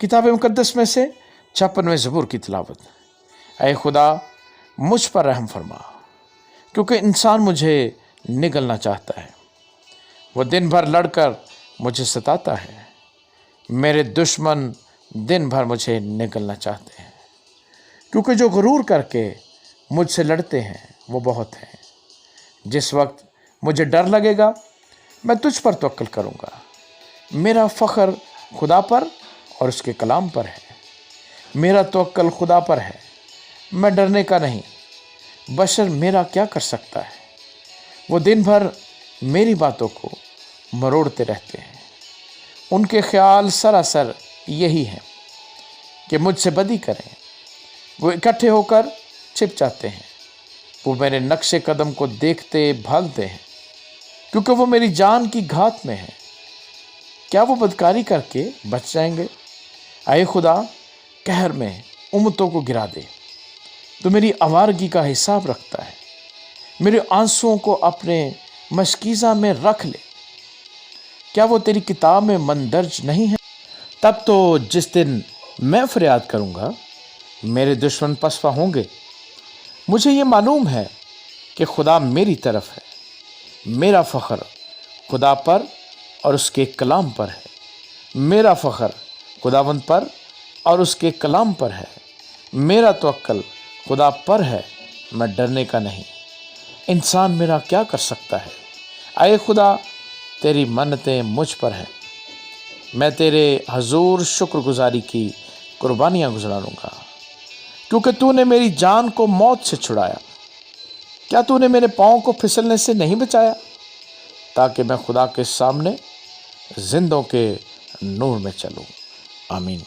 किताब मुकद्दस में से 56वें ज़बूर की तिलावत। ऐ खुदा मुझ पर रहम फरमा, क्योंकि इंसान मुझे निगलना चाहता है। वो दिन भर लड़कर मुझे सताता है। मेरे दुश्मन दिन भर मुझे निगलना चाहते हैं, क्योंकि जो गुरूर करके मुझसे लड़ते हैं वो बहुत हैं। जिस वक्त मुझे डर लगेगा मैं तुझ पर तवक्कुल करूँगा। मेरा फ़ख्र खुदा पर और उसके कलाम पर है। मेरा तवक्कुल खुदा पर है, मैं डरने का नहीं। बशर मेरा क्या कर सकता है? वो दिन भर मेरी बातों को मरोड़ते रहते हैं। उनके ख्याल सरासर यही हैं कि मुझसे बदी करें। वो इकट्ठे होकर छिप जाते हैं। वो मेरे नक्शे कदम को देखते भागते हैं, क्योंकि वो मेरी जान की घात में है। क्या वो बदकारी करके बच जाएंगे? ऐ खुदा, कहर में उम्मतों को गिरा दे। तो मेरी आवारगी का हिसाब रखता है। मेरे आंसुओं को अपने मशकीज़ा में रख ले। क्या वो तेरी किताब में मंदर्ज नहीं है? तब तो जिस दिन मैं फरियाद करूँगा मेरे दुश्मन पसपा होंगे। मुझे ये मालूम है कि खुदा मेरी तरफ है। मेरा फ़ख्र खुदा पर और उसके कलाम पर है। मेरा फ़ख्र खुदावंद पर और उसके कलाम पर है। मेरा तवक्कुल खुदा पर है, मैं डरने का नहीं। इंसान मेरा क्या कर सकता है? ऐ खुदा, तेरी मन्नतें मुझ पर हैं। मैं तेरे हजूर शुक्रगुजारी की कुर्बानियाँ गुज़ारूँगा, क्योंकि तूने मेरी जान को मौत से छुड़ाया। क्या तूने मेरे पाँव को फिसलने से नहीं बचाया, ताकि मैं खुदा के सामने जिंदों के नूर में चलूँ। आमीन।